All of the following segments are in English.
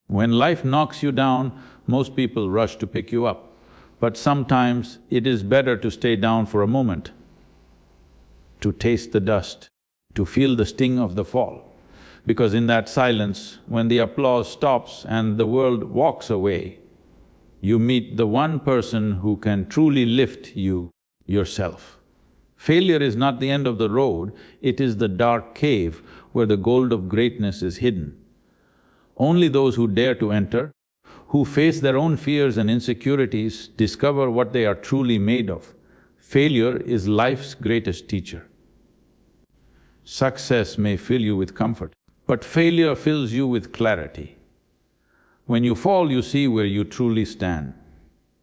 When life knocks you down, most people rush to pick you up. But sometimes it is better to stay down for a moment, to taste the dust, to feel the sting of the fall. Because in that silence, when the applause stops and the world walks away, you meet the one person who can truly lift you, yourself. Failure is not the end of the road, it is the dark cave where the gold of greatness is hidden. Only those who dare to enter, who face their own fears and insecurities, discover what they are truly made of. Failure is life's greatest teacher. Success may fill you with comfort, but failure fills you with clarity. When you fall, you see where you truly stand.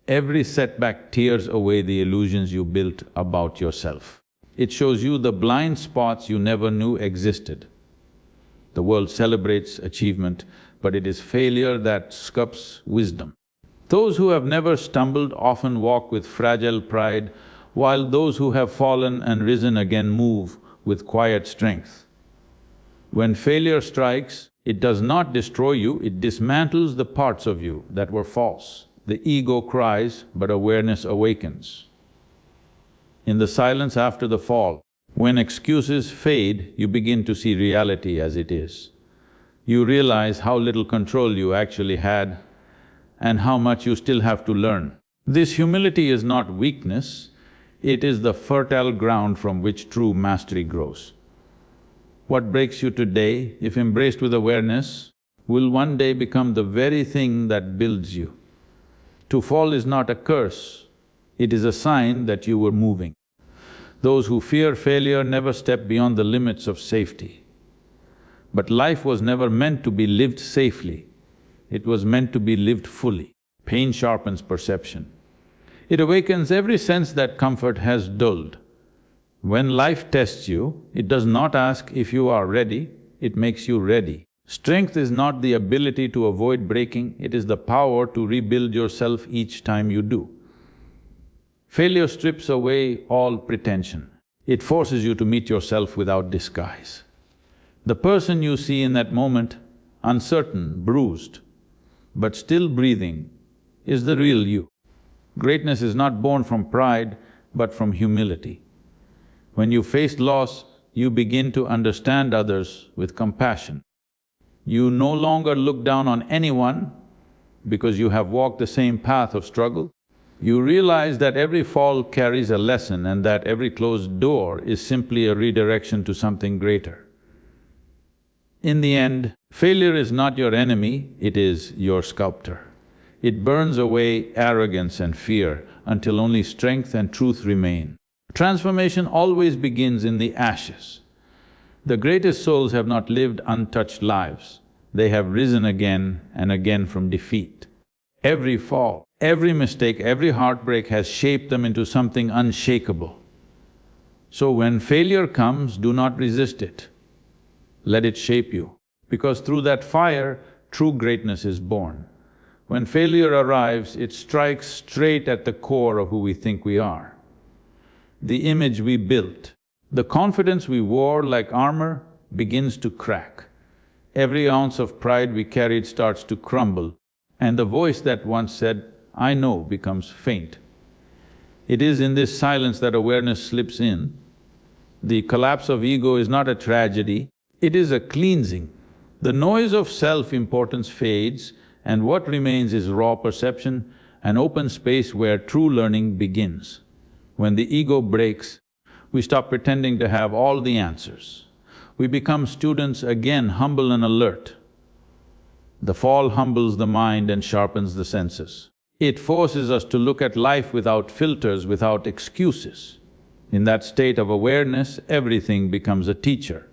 Every setback tears away the illusions you built about yourself. It shows you the blind spots you never knew existed. The world celebrates achievement, but it is failure that sculpts wisdom. Those who have never stumbled often walk with fragile pride, while those who have fallen and risen again move with quiet strength. When failure strikes, it does not destroy you, it dismantles the parts of you that were false. The ego cries, but awareness awakens. In the silence after the fall, when excuses fade, you begin to see reality as it is. You realize how little control you actually had and how much you still have to learn. This humility is not weakness, it is the fertile ground from which true mastery grows. What breaks you today, if embraced with awareness, will one day become the very thing that builds you. To fall is not a curse, it is a sign that you were moving. Those who fear failure never step beyond the limits of safety. But life was never meant to be lived safely, it was meant to be lived fully. Pain sharpens perception. It awakens every sense that comfort has dulled. When life tests you, it does not ask if you are ready, it makes you ready. Strength is not the ability to avoid breaking, it is the power to rebuild yourself each time you do. Failure strips away all pretension. It forces you to meet yourself without disguise. The person you see in that moment, uncertain, bruised, but still breathing, is the real you. Greatness is not born from pride, but from humility. When you face loss, you begin to understand others with compassion. You no longer look down on anyone because you have walked the same path of struggle. You realize that every fall carries a lesson and that every closed door is simply a redirection to something greater. In the end, failure is not your enemy, it is your sculptor. It burns away arrogance and fear until only strength and truth remain. Transformation always begins in the ashes. The greatest souls have not lived untouched lives, they have risen again and again from defeat. Every fall, every mistake, every heartbreak has shaped them into something unshakable. So when failure comes, do not resist it. Let it shape you, because through that fire, true greatness is born. When failure arrives, it strikes straight at the core of who we think we are. The image we built, the confidence we wore like armor begins to crack. Every ounce of pride we carried starts to crumble, and the voice that once said, "I know," becomes faint. It is in this silence that awareness slips in. The collapse of ego is not a tragedy, it is a cleansing. The noise of self-importance fades, and what remains is raw perception, an open space where true learning begins. When the ego breaks, we stop pretending to have all the answers. We become students again, humble and alert. The fall humbles the mind and sharpens the senses. It forces us to look at life without filters, without excuses. In that state of awareness, everything becomes a teacher.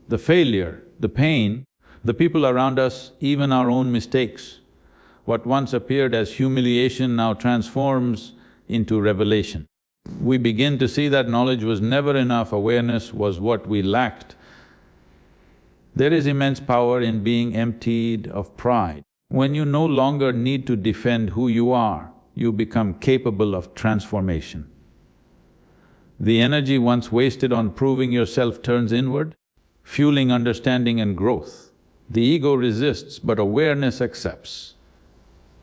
The failure, the pain, the people around us, even our own mistakes. What once appeared as humiliation now transforms into revelation. We begin to see that knowledge was never enough, awareness was what we lacked. There is immense power in being emptied of pride. When you no longer need to defend who you are, you become capable of transformation. The energy once wasted on proving yourself turns inward, fueling understanding and growth. The ego resists, but awareness accepts.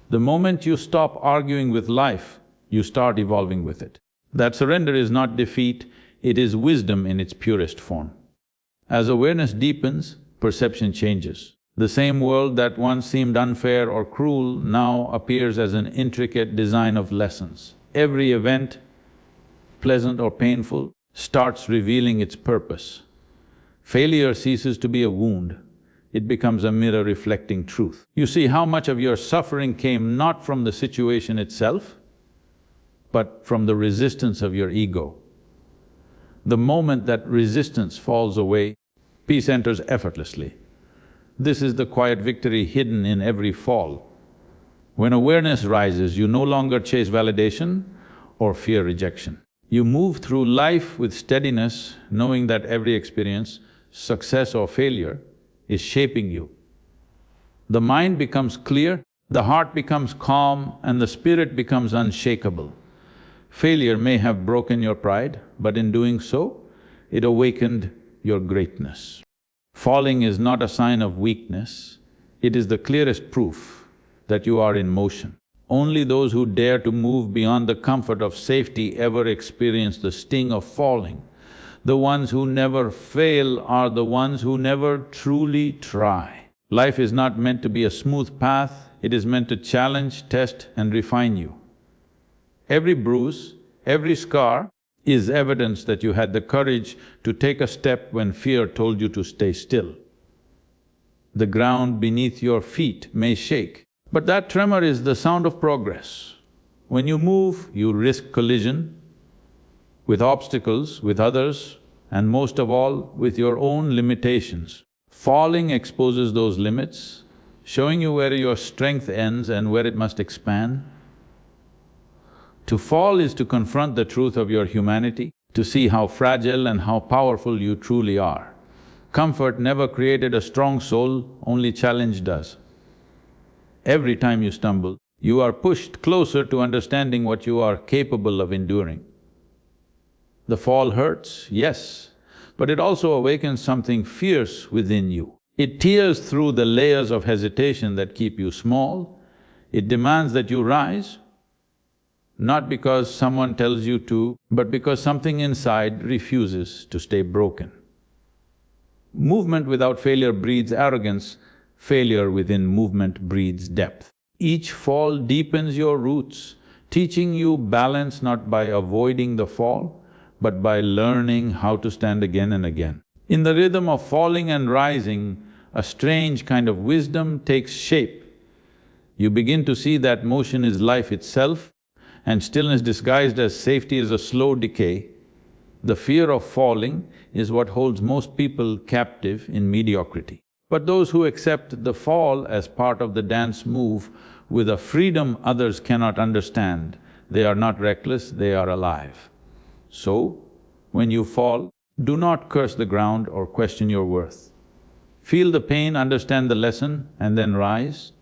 The moment you stop arguing with life, you start evolving with it. That surrender is not defeat, it is wisdom in its purest form. As awareness deepens, perception changes. The same world that once seemed unfair or cruel now appears as an intricate design of lessons. Every event, pleasant or painful, starts revealing its purpose. Failure ceases to be a wound, it becomes a mirror reflecting truth. You see how much of your suffering came not from the situation itself, but from the resistance of your ego. The moment that resistance falls away, peace enters effortlessly. This is the quiet victory hidden in every fall. When awareness rises, you no longer chase validation or fear rejection. You move through life with steadiness, knowing that every experience, success or failure, is shaping you. The mind becomes clear, the heart becomes calm, and the spirit becomes unshakable. Failure may have broken your pride, but in doing so, it awakened your greatness. Falling is not a sign of weakness, it is the clearest proof that you are in motion. Only those who dare to move beyond the comfort of safety ever experience the sting of falling. The ones who never fail are the ones who never truly try. Life is not meant to be a smooth path, it is meant to challenge, test and refine you. Every bruise, every scar is evidence that you had the courage to take a step when fear told you to stay still. The ground beneath your feet may shake, but that tremor is the sound of progress. When you move, you risk collision with obstacles, with others, and most of all, with your own limitations. Falling exposes those limits, showing you where your strength ends and where it must expand. To fall is to confront the truth of your humanity, to see how fragile and how powerful you truly are. Comfort never created a strong soul, only challenge does. Every time you stumble, you are pushed closer to understanding what you are capable of enduring. The fall hurts, yes, but it also awakens something fierce within you. It tears through the layers of hesitation that keep you small. It demands that you rise, not because someone tells you to, but because something inside refuses to stay broken. Movement without failure breeds arrogance, failure within movement breeds depth. Each fall deepens your roots, teaching you balance not by avoiding the fall, but by learning how to stand again and again. In the rhythm of falling and rising, a strange kind of wisdom takes shape. You begin to see that motion is life itself, and stillness disguised as safety is a slow decay. The fear of falling is what holds most people captive in mediocrity. But those who accept the fall as part of the dance move with a freedom others cannot understand, they are not reckless, they are alive. So, when you fall, do not curse the ground or question your worth. Feel the pain, understand the lesson, and then rise.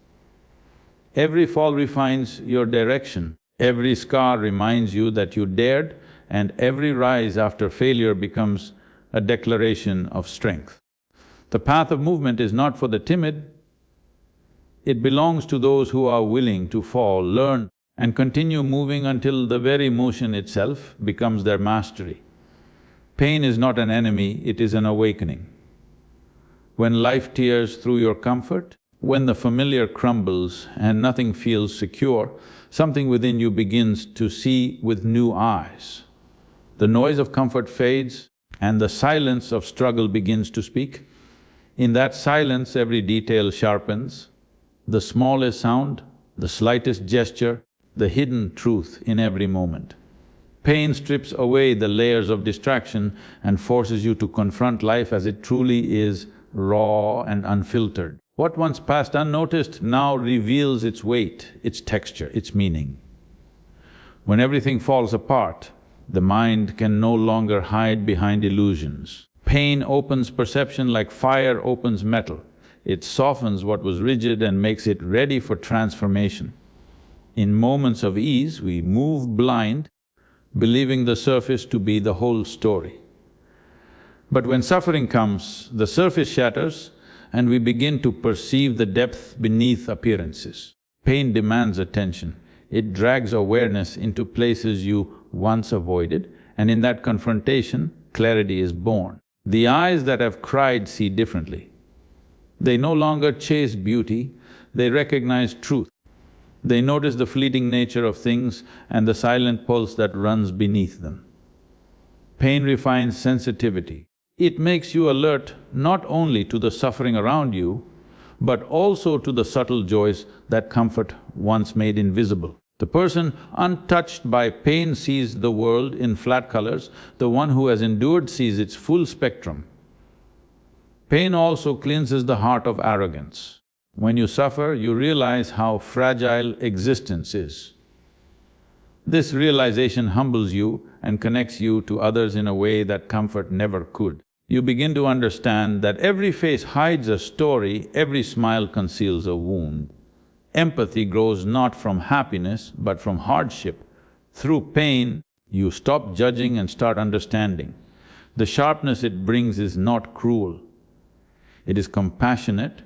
Every fall refines your direction, every scar reminds you that you dared, and every rise after failure becomes a declaration of strength. The path of movement is not for the timid, it belongs to those who are willing to fall, learn, and continue moving until the very motion itself becomes their mastery. Pain is not an enemy, it is an awakening. When life tears through your comfort, when the familiar crumbles and nothing feels secure, something within you begins to see with new eyes. The noise of comfort fades and the silence of struggle begins to speak. In that silence, every detail sharpens, the smallest sound, the slightest gesture, the hidden truth in every moment. Pain strips away the layers of distraction and forces you to confront life as it truly is, raw and unfiltered. What once passed unnoticed now reveals its weight, its texture, its meaning. When everything falls apart, the mind can no longer hide behind illusions. Pain opens perception like fire opens metal. It softens what was rigid and makes it ready for transformation. In moments of ease, we move blind, believing the surface to be the whole story. But when suffering comes, the surface shatters, and we begin to perceive the depth beneath appearances. Pain demands attention. It drags awareness into places you once avoided, and in that confrontation, clarity is born. The eyes that have cried see differently. They no longer chase beauty, they recognize truth. They notice the fleeting nature of things and the silent pulse that runs beneath them. Pain refines sensitivity. It makes you alert not only to the suffering around you, but also to the subtle joys that comfort once made invisible. The person untouched by pain sees the world in flat colors, the one who has endured sees its full spectrum. Pain also cleanses the heart of arrogance. When you suffer, you realize how fragile existence is. This realization humbles you and connects you to others in a way that comfort never could. You begin to understand that every face hides a story, every smile conceals a wound. Empathy grows not from happiness, but from hardship. Through pain, you stop judging and start understanding. The sharpness it brings is not cruel. It is compassionate,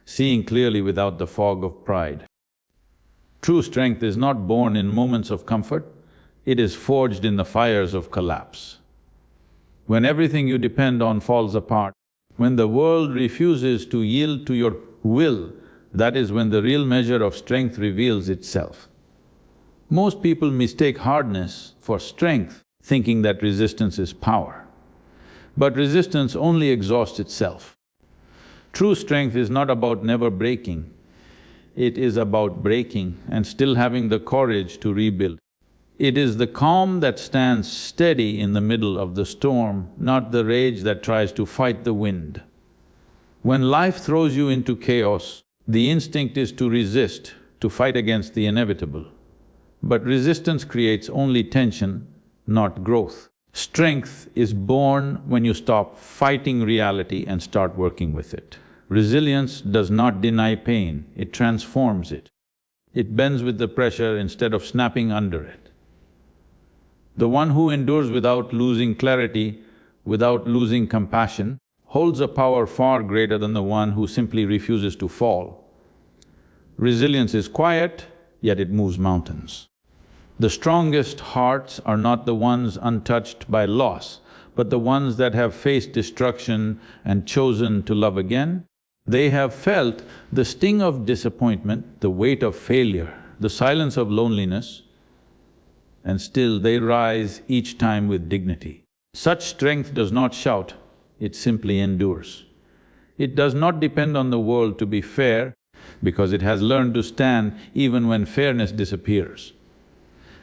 seeing clearly without the fog of pride. True strength is not born in moments of comfort, it is forged in the fires of collapse. When everything you depend on falls apart, when the world refuses to yield to your will, that is when the real measure of strength reveals itself. Most people mistake hardness for strength, thinking that resistance is power. But resistance only exhausts itself. True strength is not about never breaking, it is about breaking and still having the courage to rebuild. It is the calm that stands steady in the middle of the storm, not the rage that tries to fight the wind. When life throws you into chaos, the instinct is to resist, to fight against the inevitable. But resistance creates only tension, not growth. Strength is born when you stop fighting reality and start working with it. Resilience does not deny pain, it transforms it. It bends with the pressure instead of snapping under it. The one who endures without losing clarity, without losing compassion, holds a power far greater than the one who simply refuses to fall. Resilience is quiet, yet it moves mountains. The strongest hearts are not the ones untouched by loss, but the ones that have faced destruction and chosen to love again. They have felt the sting of disappointment, the weight of failure, the silence of loneliness, and still they rise each time with dignity. Such strength does not shout, it simply endures. It does not depend on the world to be fair, because it has learned to stand even when fairness disappears.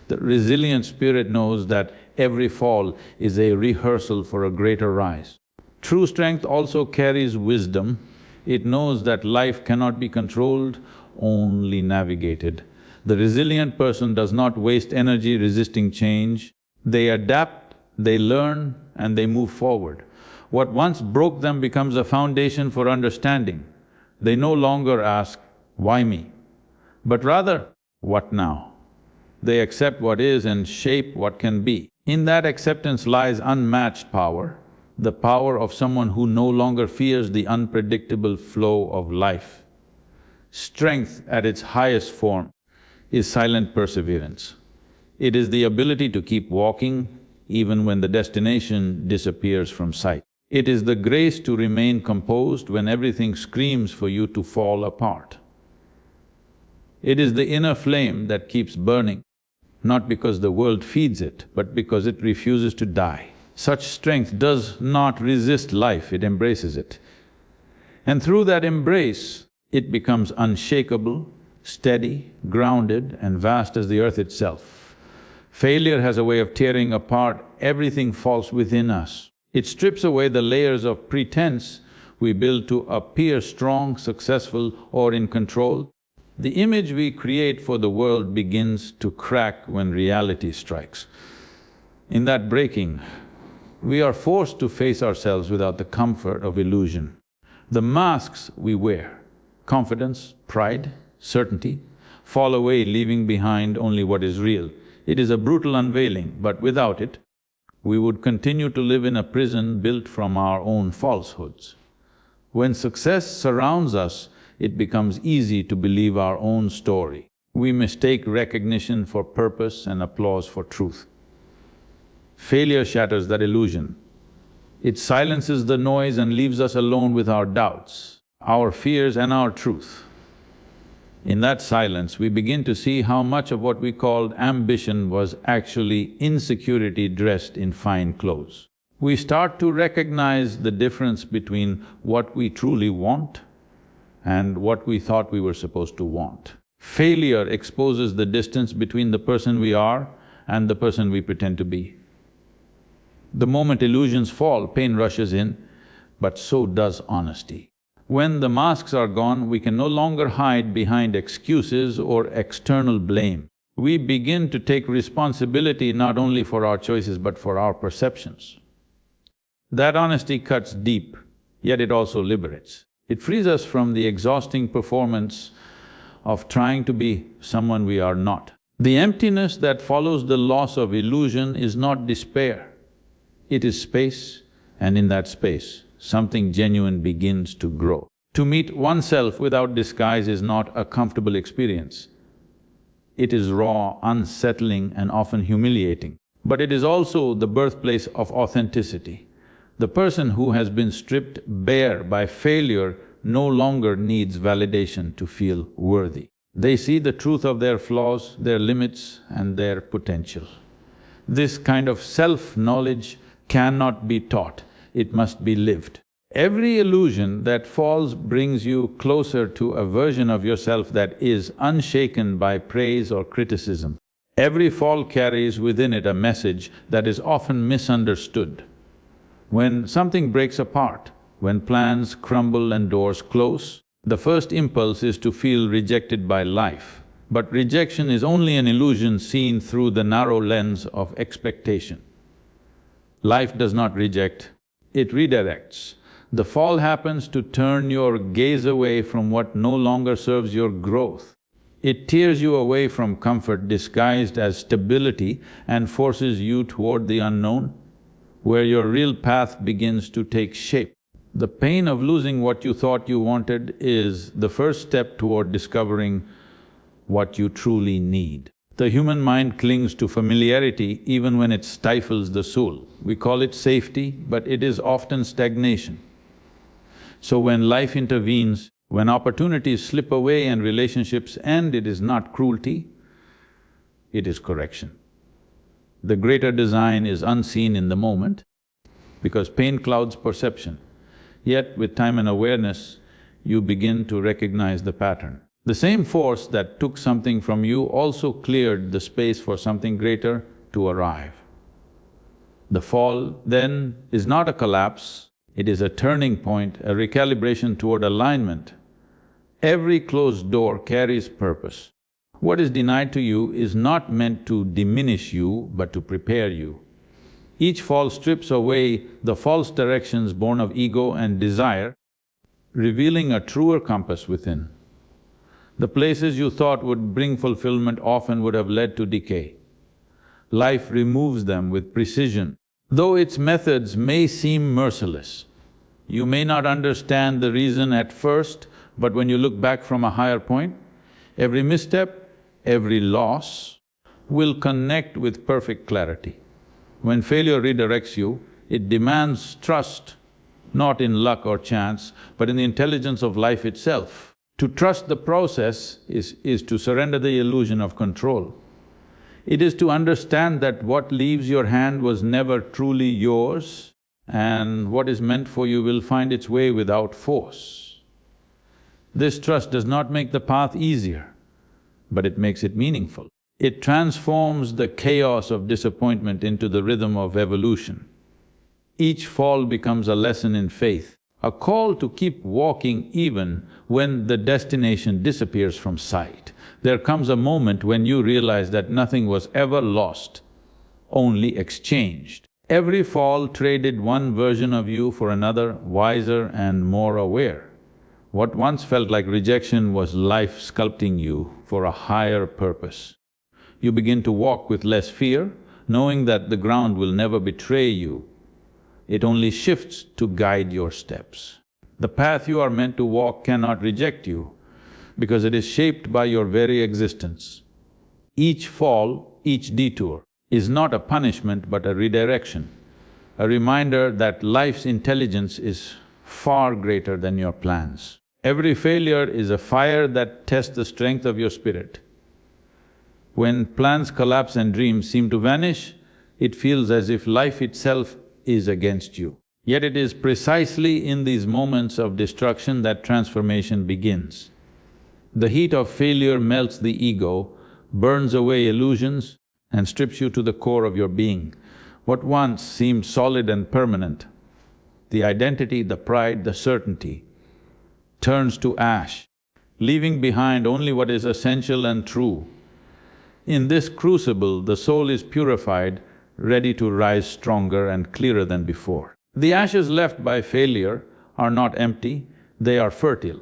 The resilient spirit knows that every fall is a rehearsal for a greater rise. True strength also carries wisdom. It knows that life cannot be controlled, only navigated. The resilient person does not waste energy resisting change. They adapt, they learn, and they move forward. What once broke them becomes a foundation for understanding. They no longer ask, "Why me?" but rather, "What now?" They accept what is and shape what can be. In that acceptance lies unmatched power, the power of someone who no longer fears the unpredictable flow of life. Strength at its highest form is silent perseverance. It is the ability to keep walking even when the destination disappears from sight. It is the grace to remain composed when everything screams for you to fall apart. It is the inner flame that keeps burning, not because the world feeds it, but because it refuses to die. Such strength does not resist life, it embraces it. And through that embrace, it becomes unshakable, steady, grounded, and vast as the earth itself. Failure has a way of tearing apart everything false within us. It strips away the layers of pretense we build to appear strong, successful, or in control. The image we create for the world begins to crack when reality strikes. In that breaking, we are forced to face ourselves without the comfort of illusion. The masks we wear, confidence, pride, certainty, fall away, leaving behind only what is real. It is a brutal unveiling, but without it, we would continue to live in a prison built from our own falsehoods. When success surrounds us, it becomes easy to believe our own story. We mistake recognition for purpose and applause for truth. Failure shatters that illusion. It silences the noise and leaves us alone with our doubts, our fears and our truth. In that silence, we begin to see how much of what we called ambition was actually insecurity dressed in fine clothes. We start to recognize the difference between what we truly want and what we thought we were supposed to want. Failure exposes the distance between the person we are and the person we pretend to be. The moment illusions fall, pain rushes in, but so does honesty. When the masks are gone, we can no longer hide behind excuses or external blame. We begin to take responsibility not only for our choices but for our perceptions. That honesty cuts deep, yet it also liberates. It frees us from the exhausting performance of trying to be someone we are not. The emptiness that follows the loss of illusion is not despair. It is space, and in that space, something genuine begins to grow. To meet oneself without disguise is not a comfortable experience. It is raw, unsettling and often humiliating. But it is also the birthplace of authenticity. The person who has been stripped bare by failure no longer needs validation to feel worthy. They see the truth of their flaws, their limits and their potential. This kind of self-knowledge cannot be taught, it must be lived. Every illusion that falls brings you closer to a version of yourself that is unshaken by praise or criticism. Every fall carries within it a message that is often misunderstood. When something breaks apart, when plans crumble and doors close, the first impulse is to feel rejected by life. But rejection is only an illusion seen through the narrow lens of expectation. Life does not reject, it redirects. The fall happens to turn your gaze away from what no longer serves your growth. It tears you away from comfort disguised as stability and forces you toward the unknown, where your real path begins to take shape. The pain of losing what you thought you wanted is the first step toward discovering what you truly need. The human mind clings to familiarity even when it stifles the soul. We call it safety, but it is often stagnation. So when life intervenes, when opportunities slip away and relationships end, it is not cruelty, it is correction. The greater design is unseen in the moment because pain clouds perception. Yet with time and awareness, you begin to recognize the pattern. The same force that took something from you also cleared the space for something greater to arrive. The fall, then, is not a collapse, it is a turning point, a recalibration toward alignment. Every closed door carries purpose. What is denied to you is not meant to diminish you, but to prepare you. Each fall strips away the false directions born of ego and desire, revealing a truer compass within. The places you thought would bring fulfillment often would have led to decay. Life removes them with precision. Though its methods may seem merciless, you may not understand the reason at first, but when you look back from a higher point, every misstep, every loss will connect with perfect clarity. When failure redirects you, it demands trust, not in luck or chance, but in the intelligence of life itself. To trust the process is to surrender the illusion of control. It is to understand that what leaves your hand was never truly yours, and what is meant for you will find its way without force. This trust does not make the path easier, but it makes it meaningful. It transforms the chaos of disappointment into the rhythm of evolution. Each fall becomes a lesson in faith, a call to keep walking even when the destination disappears from sight. There comes a moment when you realize that nothing was ever lost, only exchanged. Every fall traded one version of you for another, wiser and more aware. What once felt like rejection was life sculpting you for a higher purpose. You begin to walk with less fear, knowing that the ground will never betray you. It only shifts to guide your steps. The path you are meant to walk cannot reject you because it is shaped by your very existence. Each fall, each detour is not a punishment but a redirection, a reminder that life's intelligence is far greater than your plans. Every failure is a fire that tests the strength of your spirit. When plans collapse and dreams seem to vanish, it feels as if life itself is against you. Yet it is precisely in these moments of destruction that transformation begins. The heat of failure melts the ego, burns away illusions, and strips you to the core of your being. What once seemed solid and permanent, the identity, the pride, the certainty, turns to ash, leaving behind only what is essential and true. In this crucible, the soul is purified, ready to rise stronger and clearer than before. The ashes left by failure are not empty, they are fertile.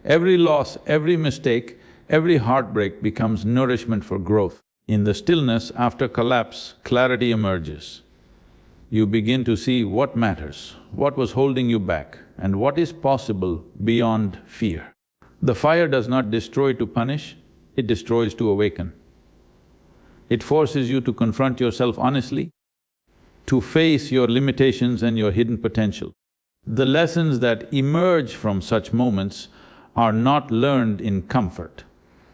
Every loss, every mistake, every heartbreak becomes nourishment for growth. In the stillness after collapse, clarity emerges. You begin to see what matters, what was holding you back, and what is possible beyond fear. The fire does not destroy to punish, it destroys to awaken. It forces you to confront yourself honestly, to face your limitations and your hidden potential. The lessons that emerge from such moments are not learned in comfort.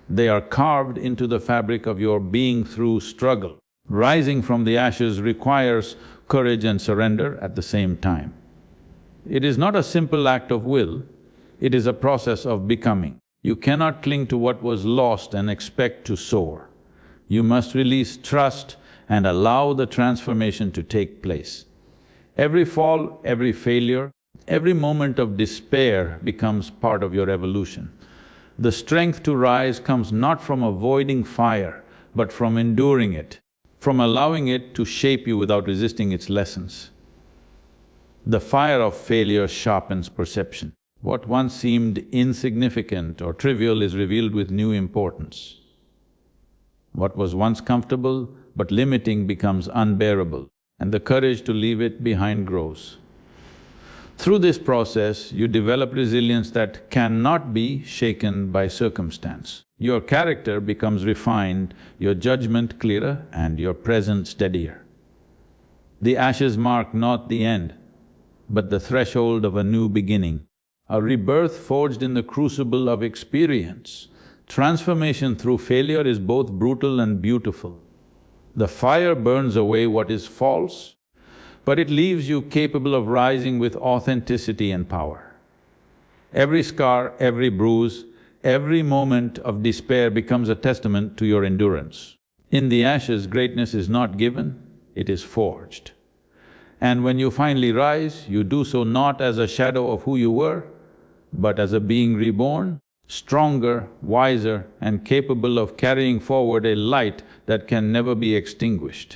They are carved into the fabric of your being through struggle. Rising from the ashes requires courage and surrender at the same time. It is not a simple act of will, it is a process of becoming. You cannot cling to what was lost and expect to soar. You must release trust and allow the transformation to take place. Every fall, every failure, every moment of despair becomes part of your evolution. The strength to rise comes not from avoiding fire, but from enduring it, from allowing it to shape you without resisting its lessons. The fire of failure sharpens perception. What once seemed insignificant or trivial is revealed with new importance. What was once comfortable but limiting becomes unbearable, and the courage to leave it behind grows. Through this process, you develop resilience that cannot be shaken by circumstance. Your character becomes refined, your judgment clearer, and your presence steadier. The ashes mark not the end, but the threshold of a new beginning, a rebirth forged in the crucible of experience. Transformation through failure is both brutal and beautiful. The fire burns away what is false, but it leaves you capable of rising with authenticity and power. Every scar, every bruise, every moment of despair becomes a testament to your endurance. In the ashes, greatness is not given, it is forged. And when you finally rise, you do so not as a shadow of who you were, but as a being reborn, stronger, wiser, and capable of carrying forward a light that can never be extinguished.